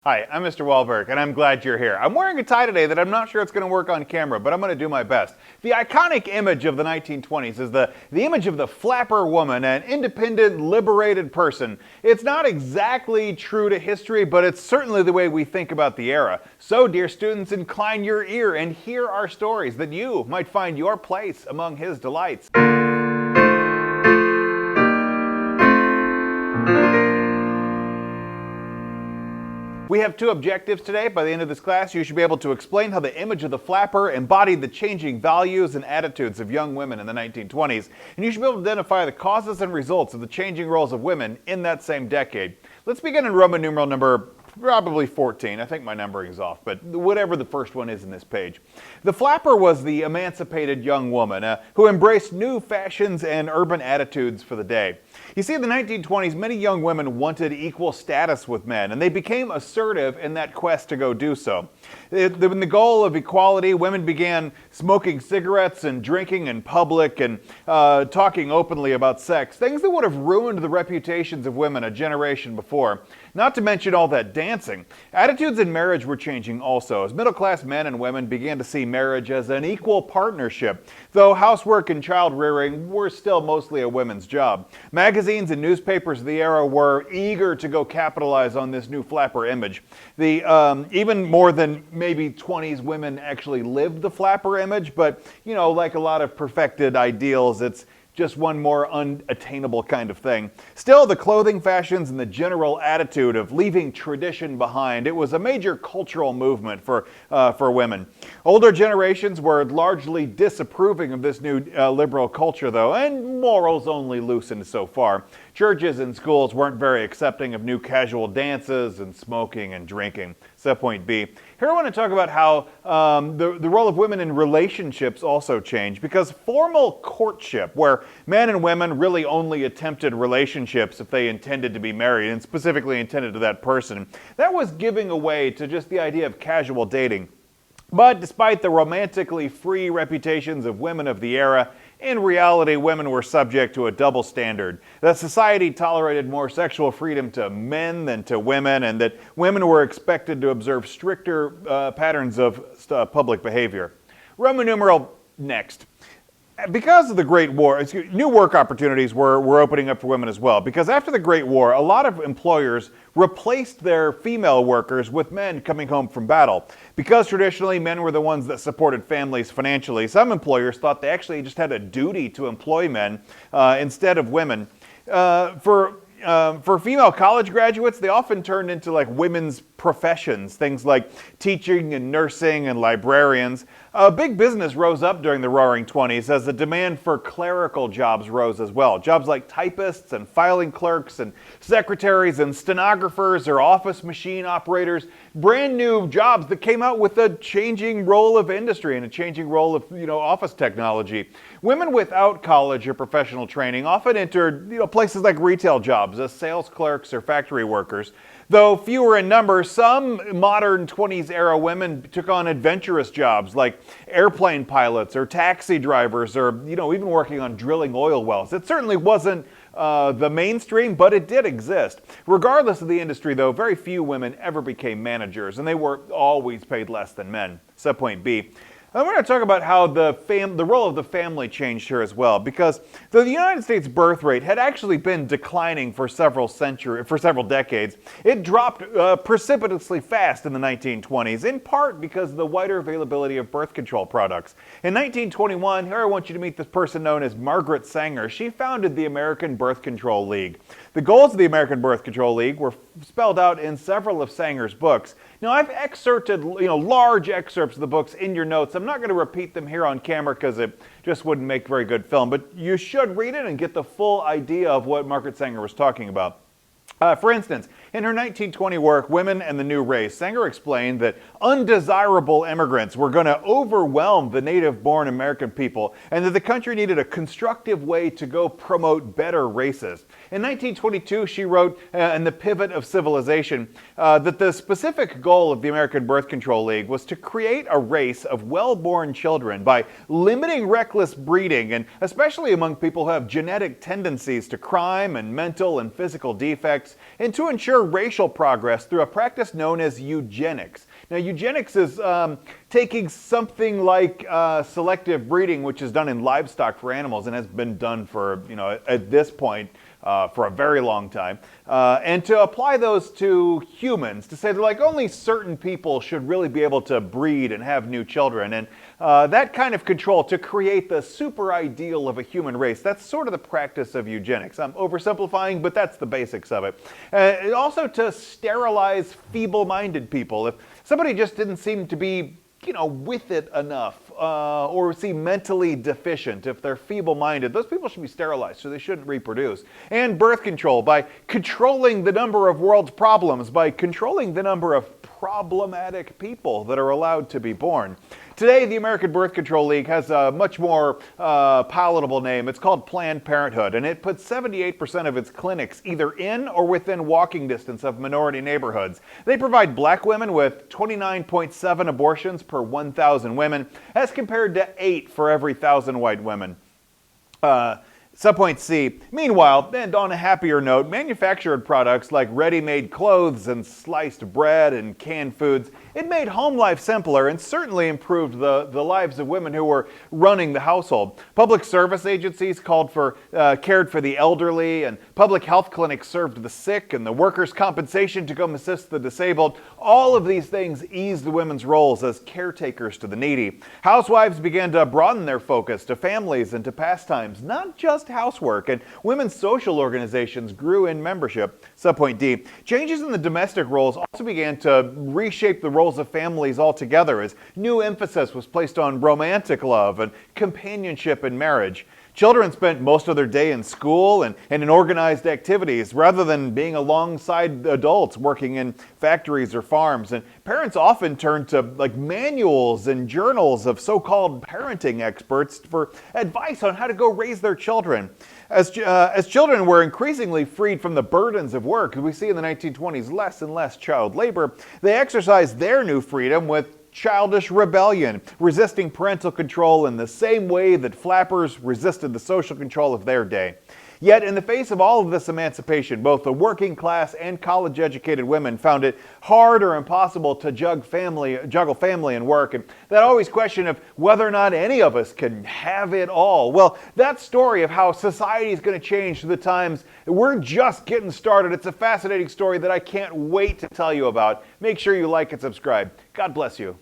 Hi, I'm Mr. Wahlberg, and I'm glad you're here. I'm wearing a tie today that I'm not sure it's going to work on camera, but I'm going to do my best. The iconic image of the 1920s is the image of the flapper woman, an independent, liberated person. It's not exactly true to history, but it's certainly the way we think about the era. So, dear students, incline your ear and hear our stories that you might find your place among his delights. We have two objectives today. By the end of this class, you should be able to explain how the image of the flapper embodied the changing values and attitudes of young women in the 1920s. And you should be able to identify the causes and results of the changing roles of women in that same decade. Let's begin in Roman numeral number probably 14. I think my numbering is off, but whatever the first one is in this page. The flapper was the emancipated young woman who embraced new fashions and urban attitudes for the day. You see, in the 1920s, many young women wanted equal status with men, and they became assertive in that quest to go do so. In the goal of equality, women began smoking cigarettes and drinking in public and talking openly about sex, things that would have ruined the reputations of women a generation before. Not to mention all that dancing. Attitudes in marriage were changing also, as middle-class men and women began to see marriage as an equal partnership, though housework and child-rearing were still mostly a women's job. Magazines and newspapers of the era were eager to go capitalize on this new flapper image. Even more than maybe 20s women actually lived the flapper image, but, you know, like a lot of perfected ideals, it's just one more unattainable kind of thing. Still, the clothing fashions and the general attitude of leaving tradition behind, it was a major cultural movement for women. Older generations were largely disapproving of this new liberal culture, though, and morals only loosened so far. Churches and schools weren't very accepting of new casual dances and smoking and drinking. Subpoint B. Here I want to talk about how the role of women in relationships also changed, because formal courtship, where men and women really only attempted relationships if they intended to be married, and specifically intended to that person, that was giving away to just the idea of casual dating. But despite the romantically free reputations of women of the era, in reality, women were subject to a double standard. That society tolerated more sexual freedom to men than to women, and that women were expected to observe stricter patterns of public behavior. Roman numeral next. Because of the Great War, new work opportunities were opening up for women as well. Because after the Great War, a lot of employers replaced their female workers with men coming home from battle. Because traditionally men were the ones that supported families financially, some employers thought they actually just had a duty to employ men instead of women. For female college graduates, they often turned into like women's professions, things like teaching and nursing and librarians. Big business rose up during the Roaring '20s as the demand for clerical jobs rose as well. Jobs like typists and filing clerks and secretaries and stenographers or office machine operators, brand new jobs that came out with a changing role of industry and a changing role of office technology. Women without college or professional training often entered places like retail jobs as sales clerks or factory workers. Though fewer in number, some modern 20s era women took on adventurous jobs like airplane pilots or taxi drivers or even working on drilling oil wells. It certainly wasn't the mainstream, but it did exist. Regardless of the industry, though, very few women ever became managers, and they were always paid less than men. Subpoint B. I want to talk about how the role of the family changed here as well, because though the United States birth rate had actually been declining for several decades, it dropped precipitously fast in the 1920s, in part because of the wider availability of birth control products. In 1921, here I want you to meet this person known as Margaret Sanger. She founded the American Birth Control League. The goals of the American Birth Control League were spelled out in several of Sanger's books. Now, I've excerpted large excerpts of the books in your notes. I'm not going to repeat them here on camera because it just wouldn't make very good film, but you should read it and get the full idea of what Margaret Sanger was talking about. For instance, in her 1920 work, Women and the New Race, Sanger explained that undesirable immigrants were going to overwhelm the native-born American people and that the country needed a constructive way to go promote better races. In 1922, she wrote in The Pivot of Civilization that the specific goal of the American Birth Control League was to create a race of well-born children by limiting reckless breeding, and especially among people who have genetic tendencies to crime and mental and physical defects, and to ensure racial progress through a practice known as eugenics. Now, eugenics is taking something like selective breeding, which is done in livestock for animals and has been done for, at this point, for a very long time, and to apply those to humans, to say that like only certain people should really be able to breed and have new children, and that kind of control to create the super ideal of a human race. That's sort of the practice of eugenics. I'm oversimplifying, but that's the basics of it. Also to sterilize feeble-minded people. If somebody just didn't seem to be with it enough, or seem mentally deficient, if they're feeble-minded, those people should be sterilized, so they shouldn't reproduce. And birth control, by controlling the number of world's problems, by controlling the number of problematic people that are allowed to be born. Today, the American Birth Control League has a much more palatable name. It's called Planned Parenthood, and it puts 78% of its clinics either in or within walking distance of minority neighborhoods. They provide black women with 29.7 abortions per 1,000 women, as compared to 8 for every 1,000 white women. Subpoint C. Meanwhile, and on a happier note, manufactured products like ready-made clothes and sliced bread and canned foods, it made home life simpler and certainly improved the lives of women who were running the household. Public service agencies cared for the elderly, and public health clinics served the sick, and the workers' compensation to come assist the disabled. All of these things eased the women's roles as caretakers to the needy. Housewives began to broaden their focus to families and to pastimes, not just housework, and women's social organizations grew in membership. Subpoint D. Changes in the domestic roles also began to reshape the roles of families altogether, as new emphasis was placed on romantic love and companionship in marriage. Children spent most of their day in school and in organized activities rather than being alongside adults working in factories or farms. And parents often turned to manuals and journals of so-called parenting experts for advice on how to go raise their children. As children were increasingly freed from the burdens of work, we see in the 1920s less and less child labor, they exercised their new freedom with childish rebellion, resisting parental control in the same way that flappers resisted the social control of their day. Yet, in the face of all of this emancipation, both the working class and college-educated women found it hard or impossible to juggle family and work, and that always question of whether or not any of us can have it all. Well, that story of how society is going to change through the times, we're just getting started. It's a fascinating story that I can't wait to tell you about. Make sure you like and subscribe. God bless you.